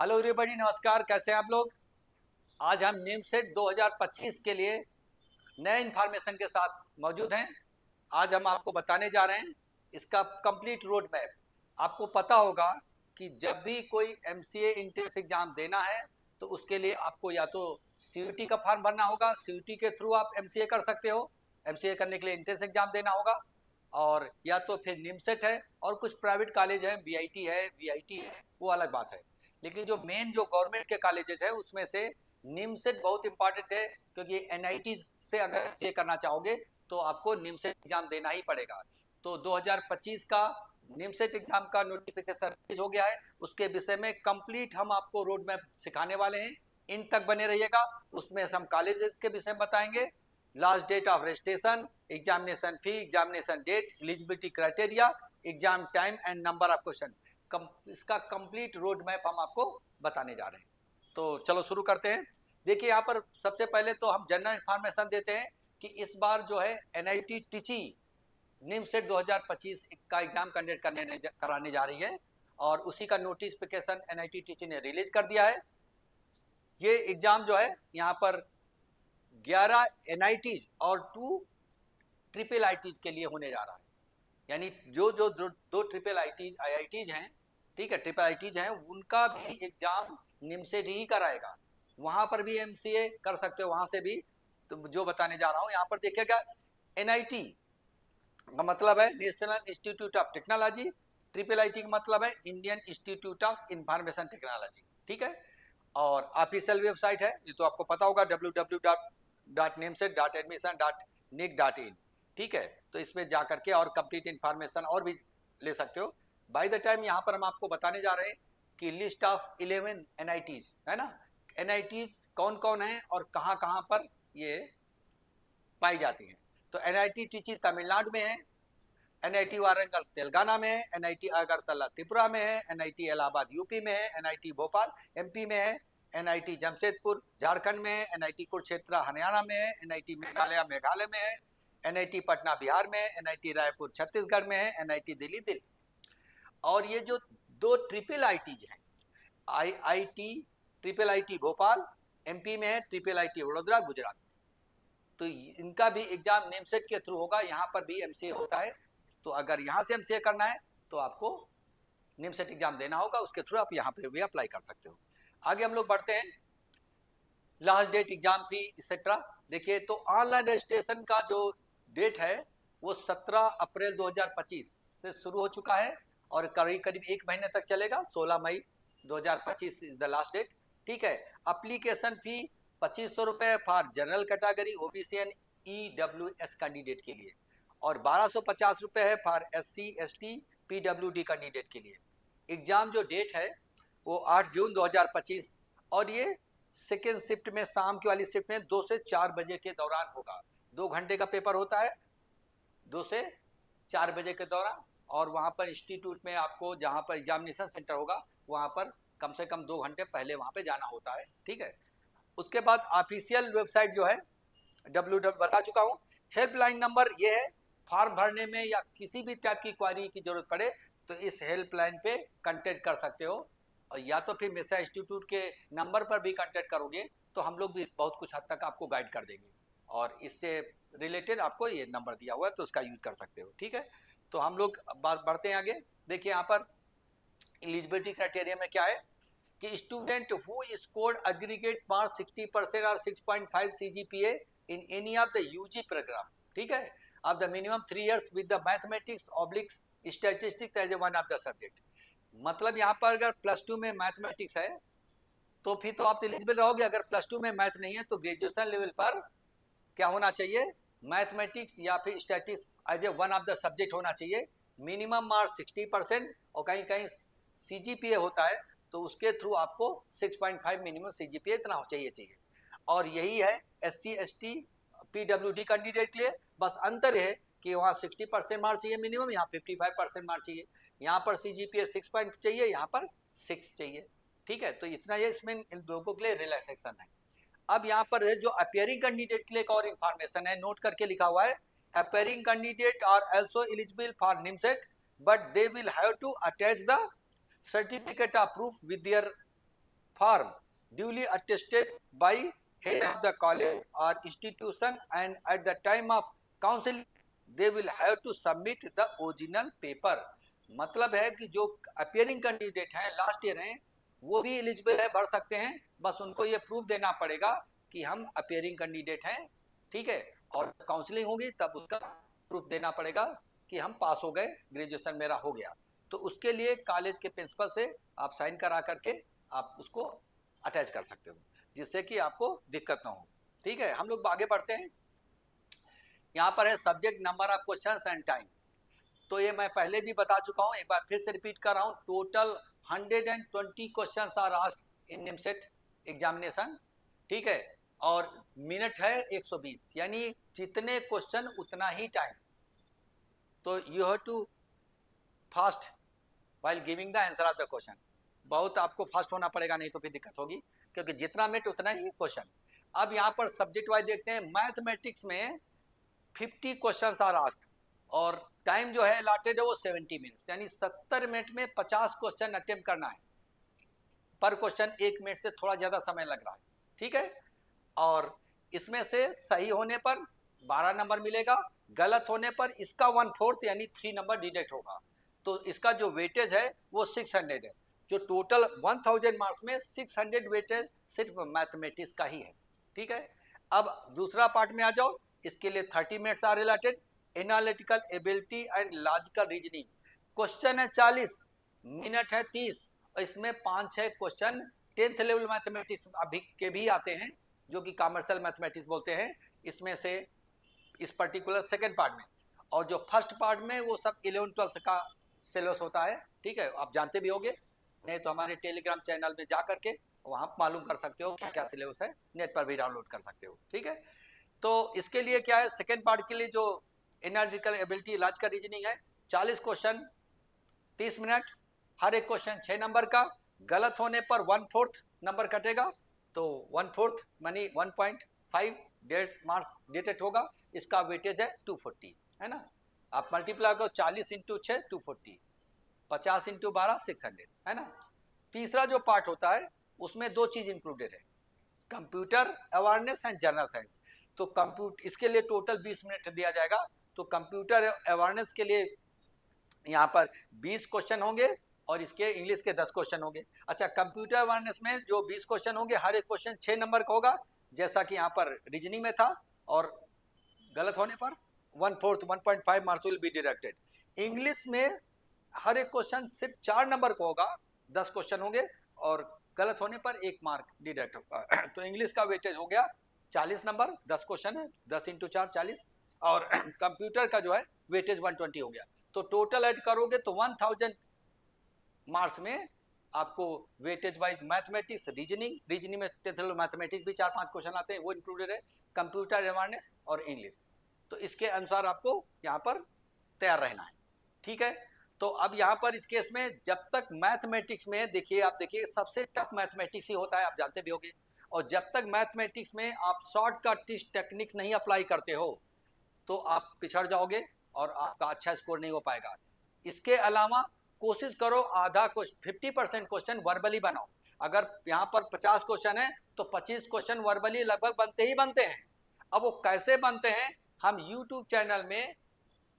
Hello everybody, नमस्कार। कैसे हैं आप लोग? आज हम निमसेट 2025 के लिए नए इन्फॉर्मेशन के साथ मौजूद हैं। आज हम आपको बताने जा रहे हैं इसका कंप्लीट रोड मैप। आपको पता होगा कि जब भी कोई एमसीए इंट्रेंस एग्जाम देना है तो उसके लिए आपको या तो सीयूटी का फॉर्म भरना होगा, सीयूटी के थ्रू आप एमसीए कर सकते हो। एमसीए करने के लिए इंट्रेंस एग्जाम देना होगा, और या तो फिर निमसेट है, और कुछ प्राइवेट कॉलेज हैं, बीआईटी है, वीआईटी है, वो अलग बात है। लेकिन जो मेन जो गवर्नमेंट के कॉलेजेस है उसमें से निमसेट बहुत इंपॉर्टेंट है, क्योंकि एनआईटी से अगर ये करना चाहोगे तो आपको निमसेट एग्जाम देना ही पड़ेगा। तो 2025 का निमसेट एग्जाम का नोटिफिकेशन रिलीज हो गया है। उसके विषय में कंप्लीट हम आपको रोड मैप सिखाने वाले हैं। इन तक बने रहिएगा। उसमें हम कॉलेजेस के विषय में बताएंगे, last date of registration, examination fee, examination date, eligibility criteria, exam time and number of question. इसका कंप्लीट रोड मैप हम आपको बताने जा रहे हैं। तो चलो शुरू करते हैं। देखिए, यहाँ पर सबसे पहले तो हम जनरल इंफॉर्मेशन देते हैं कि इस बार जो है एनआईटी टीची निमसेट 2025 का एग्जाम कंडक्ट कराने जा रही है, और उसी का नोटिफिकेशन एनआईटी टीची ने रिलीज कर दिया है। ये एग्जाम जो है यहाँ पर 11 एनआईटीज और 2 ट्रिपल आईटीज के लिए होने जा रहा है। यानी जो जो दो ट्रिपल आईटीज हैं, ठीक है, ट्रिपल आईटीज हैं, उनका भी एग्जाम निमसेट ही कराएगा। वहां पर भी एमसीए कर सकते हो, वहां से भी। तो जो बताने जा रहा हूँ यहाँ पर देखिएगा, एनआईटी का मतलब है national institute of technology, triple IT का मतलब है Indian institute of information technology, ठीक है। और ऑफिशियल वेबसाइट है, ये तो आपको पता होगा, www.nimset.admission.nic.in, ठीक है। तो इसमें जा करके और कंप्लीट इंफॉर्मेशन और भी ले सकते हो। बाय द टाइम यहाँ पर हम आपको बताने जा रहे हैं कि लिस्ट ऑफ 11 एनआईटीज है ना। एनआईटीज कौन कौन है और कहाँ कहाँ पर ये पाई जाती हैं। तो एनआईटी टीची तमिलनाडु में है, एनआईटी वारंगल तेलंगाना में है, एनआईटी अगरतला त्रिपुरा में है, एनआईटी इलाहाबाद यूपी में है, एनआईटी भोपाल एमपी में है, एनआईटी जमशेदपुर झारखंड में है, एनआईटी कुरुक्षेत्र हरियाणा में है, एनआईटी मेघालय मेघालय में है, एनआईटी पटना बिहार में है, एनआईटी रायपुर छत्तीसगढ़ में है, एनआईटी दिल्ली दिल्ली। और ये जो दो ट्रिपल आईटीज हैं, IIT triple IT Bhopal MP में है, ट्रिपल आईटी वडोदरा गुजरात, तो इनका भी एग्जाम नेमसेट के थ्रू होगा। यहाँ पर भी एमसीए होता है, तो अगर यहाँ से एमसीए करना है तो आपको नेमसेट एग्जाम देना होगा, उसके थ्रू आप यहाँ पे भी अप्लाई कर सकते हो। आगे हम लोग बढ़ते हैं, last date exam fee etcetera. देखिए, तो ऑनलाइन रजिस्ट्रेशन का जो डेट है वो 17 अप्रैल 2025 से शुरू हो चुका है, और करीब करीब एक महीने तक चलेगा। 16 मई 2025 इज द लास्ट डेट, ठीक है। अप्लीकेशन फी 2500 रुपये for general category, OBC and EWS candidate के लिए, और 1250 रुपये है for SC ST PWD candidate के लिए। एग्जाम जो डेट है वो 8 जून 2025, और ये सेकेंड शिफ्ट में, शाम की वाली शिफ्ट में 2 से 4 बजे के दौरान होगा। 2 घंटे का पेपर होता है, 2 से 4 बजे के दौरान। और वहाँ पर इंस्टीट्यूट में आपको, जहाँ पर एग्जामिनेशन सेंटर होगा, वहाँ पर कम से कम 2 घंटे पहले वहाँ पे जाना होता है, ठीक है। उसके बाद ऑफिशियल वेबसाइट जो है, बता चुका हूँ। हेल्पलाइन नंबर ये है, फॉर्म भरने में या किसी भी टाइप की क्वारी की जरूरत पड़े तो इस हेल्पलाइन पे कांटेक्ट कर सकते हो। और या तो फिर मिश्रा इंस्टीट्यूट के नंबर पर भी कांटेक्ट करोगे तो हम लोग भी बहुत कुछ हद तक आपको गाइड कर देंगे, और इससे रिलेटेड आपको ये नंबर दिया हुआ है तो उसका यूज कर सकते हो, ठीक है। तो हम लोग बात बढ़ते हैं आगे। देखिए, यहाँ पर एलिजिबिलिटी क्राइटेरिया में क्या है कि student who scored aggregate marks 60% और 6.5 CGPA in any of the UG program, ठीक है, of the minimum 3 years with the mathematics oblique statistics as a one of the subject. मतलब यहाँ पर अगर +2 में मैथमेटिक्स है तो फिर तो आप एलिजिबल रहोगे। अगर +2 में मैथ नहीं है तो ग्रेजुएशन लेवल पर क्या होना चाहिए, मैथमेटिक्स या फिर statics as a one of the subject होना चाहिए। मिनिमम मार्क्स 60%, और कहीं कहीं सीजीपीए होता है तो उसके थ्रू आपको 6.5 मिनिमम सीजीपीए इतना चाहिए। और यही है एससी एसटी पीडब्ल्यूडी कैंडिडेट के लिए। बस अंतर है कि वहाँ 60% मार्क्स चाहिए मिनिमम, यहाँ 55% मार्क्स चाहिए। यहाँ पर सीजीपीए 6 पॉइंट चाहिए, यहाँ पर 6 चाहिए, ठीक है। तो इतना ये इसमें इन लोगों के लिए रिलैक्सेशन है। अब यहाँ पर है जो अपेयरिंग कैंडिडेट के लिए एक और इन्फॉर्मेशन है, नोट करके लिखा हुआ है, appearing candidate are also eligible for NIMCET but they will have to attach the certificate of proof with their form duly attested by head of the college or institution, and at the time of counseling they will have to submit the original paper. मतलब है कि जो appearing candidate हैं, last year हैं, वो भी eligible है, भर सकते हैं, बस उनको ये प्रूफ देना पड़ेगा कि हम अपियरिंग कैंडिडेट हैं, ठीक है, और काउंसलिंग होगी तब उसका प्रूफ देना पड़ेगा कि हम पास हो गए, ग्रेजुएशन मेरा हो गया। तो उसके लिए कॉलेज के प्रिंसिपल से आप साइन करा करके आप उसको अटैच कर सकते हो, जिससे कि आपको दिक्कत ना हो, ठीक है। हम लोग आगे बढ़ते हैं। यहाँ पर है subject, number of questions and time. तो ये मैं पहले भी बता चुका हूँ, एक बार फिर से रिपीट कर रहा हूँ। Total 120 questions are asked in NIMCET examination, ठीक है, और मिनट है 120, यानी जितने क्वेश्चन उतना ही टाइम। तो you have to fast while giving the answer of the question. बहुत आपको फास्ट होना पड़ेगा, नहीं तो फिर दिक्कत होगी, क्योंकि जितना मिनट उतना ही क्वेश्चन। अब यहाँ पर सब्जेक्ट वाइज देखते हैं। मैथमेटिक्स में 50 क्वेश्चन आर आस्क्ड और टाइम जो है अलॉटेड है वो 70 मिनट्स, यानी 70 मिनट में 50 क्वेश्चन अटेम्प्ट करना है। पर क्वेश्चन 1 मिनट से थोड़ा ज़्यादा समय लग रहा है, ठीक है। और इसमें से सही होने पर 12 नंबर मिलेगा, गलत होने पर इसका 1/4 यानी 3 नंबर डिडक्ट होगा। तो इसका जो वेटेज है वो 600 है। जो टोटल 1000 मार्क्स में 600 वेटेज सिर्फ मैथमेटिक्स का ही है, ठीक है। अब दूसरा पार्ट में आ जाओ। इसके लिए 30 minutes are related, analytical ability and logical reasoning. Question है 40, मिनट है 30, और इसमें 5-6 क्वेश्चन 10th लेवल मैथमेटिक्स अभी के भी आते हैं, जो कि कॉमर्शियल मैथमेटिक्स बोलते हैं, इसमें से इस पर्टिकुलर सेकेंड पार्ट में। और जो फर्स्ट पार्ट में वो सब 11th-12th का सिलेबस होता है, ठीक है, आप जानते भी होंगे, नहीं तो हमारे टेलीग्राम चैनल में जा करके वहाँ मालूम कर सकते हो क्या क्या सिलेबस है, नेट पर भी डाउनलोड कर सकते हो, ठीक है। तो इसके लिए क्या है, सेकेंड पार्ट के लिए जो एनालिटिकल एबिलिटी लॉजिकल रीजनिंग है, 40 क्वेश्चन 30 मिनट, हर एक क्वेश्चन 6 नंबर का, गलत होने पर 1/4 नंबर कटेगा, तो 1/4 मानी 1.5 मार्क्स डिडक्ट होगा। इसका वेटेज है 240, है ना। आप मल्टीप्लाई करो, 40 × 6 240, 50 × 12 600, है ना। तीसरा जो पार्ट होता है उसमें 2 चीज इंक्लूडेड है, computer awareness and general science. तो कंप्यूटर, इसके लिए टोटल 20 मिनट दिया जाएगा। तो कंप्यूटर अवेयरनेस के लिए यहाँ पर 20 क्वेश्चन होंगे और इसके इंग्लिश के 10 क्वेश्चन होंगे। अच्छा, कंप्यूटर अवेयरनेस में जो 20 क्वेश्चन होंगे, हर एक क्वेश्चन 6 नंबर का होगा, जैसा कि यहाँ पर रीजनिंग में था, और गलत होने पर 1/4 1.5 marks will be deducted. English में हर एक क्वेश्चन सिर्फ 4 नंबर का होगा, 10 क्वेश्चन होंगे, और गलत होने पर 1 मार्क डिडक्ट होगा। तो इंग्लिश का वेटेज हो गया 40 नंबर, 10 क्वेश्चन है, 10 × 4 40, और कंप्यूटर का जो है वेटेज 120 हो गया। तो टोटल ऐड करोगे तो 1000 मार्क्स में आपको वेटेज वाइज मैथमेटिक्स, रीजनिंग में 10th लेवल मैथमेटिक्स भी 4-5 क्वेश्चन आते हैं, वो इंक्लूडेड है, कंप्यूटर अवेयरनेस और इंग्लिश। तो इसके अनुसार आपको यहाँ पर तैयार रहना है, ठीक है। तो अब यहाँ पर इस केस में जब तक मैथमेटिक्स में देखिए, आप देखिए सबसे टफ मैथमेटिक्स ही होता है, आप जानते भी होंगे, और जब तक मैथमेटिक्स में आप शॉर्टकट टेक्निक्स नहीं अप्लाई करते हो तो आप पिछड़ जाओगे और आपका अच्छा स्कोर नहीं हो पाएगा। इसके अलावा कोशिश करो आधा 50% क्वेश्चन वर्बली बनाओ। अगर यहाँ पर 50 क्वेश्चन है तो 25 क्वेश्चन वर्बली लगभग बनते ही बनते हैं। अब वो कैसे बनते हैं, हम यूट्यूब चैनल में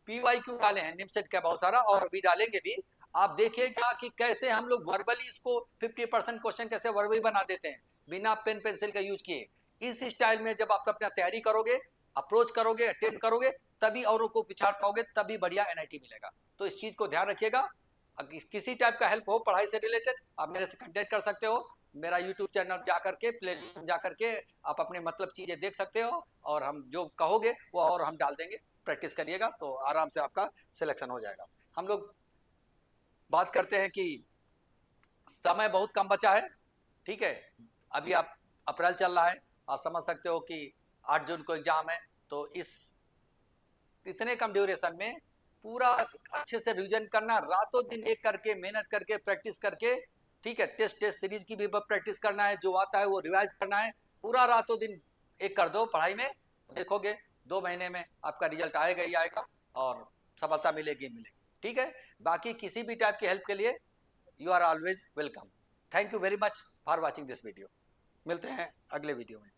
PYQ डाले हैं निमसेट का बहुत सारा, और अभी डालेंगे भी, आप देखिएगा कि कैसे हम लोग वर्बली इसको 50% क्वेश्चन कैसे वर्बली बना देते हैं बिना पेन पेंसिल का यूज किए। इस स्टाइल में जब आप अपना तैयारी करोगे, अप्रोच करोगे, अटेम्प्ट करोगे, तभी औरों को पिछाड़ पाओगे, तभी बढ़िया NIT मिलेगा। तो इस चीज को ध्यान रखिएगा। किसी टाइप का हेल्प हो पढ़ाई से रिलेटेड, आप मेरे से कांटेक्ट कर सकते हो। मेरा यूट्यूब चैनल जा करके, प्ले लिस्ट जा करके आप अपने मतलब चीजें देख सकते हो, और हम जो कहोगे वो और हम डाल देंगे। प्रैक्टिस करिएगा तो आराम से आपका सिलेक्शन हो जाएगा। हम लोग बात करते हैं कि समय बहुत कम बचा है, ठीक है। अभी आप अप्रैल चल रहा है, आप समझ सकते हो कि 8 जून को एग्जाम है, तो इस इतने कम ड्यूरेशन में पूरा अच्छे से रिवीजन करना, रातों दिन एक करके मेहनत करके प्रैक्टिस करके, ठीक है। टेस्ट सीरीज की भी प्रैक्टिस करना है, जो आता है वो रिवाइज करना है, पूरा रातों दिन एक कर दो पढ़ाई में, देखोगे 2 महीने में आपका रिजल्ट आएगा ही आएगा, और सफलता मिलेगी मिलेगी, ठीक है। बाकी किसी भी टाइप की हेल्प के लिए you are always welcome. Thank you very much for watching this video. मिलते हैं अगले वीडियो में।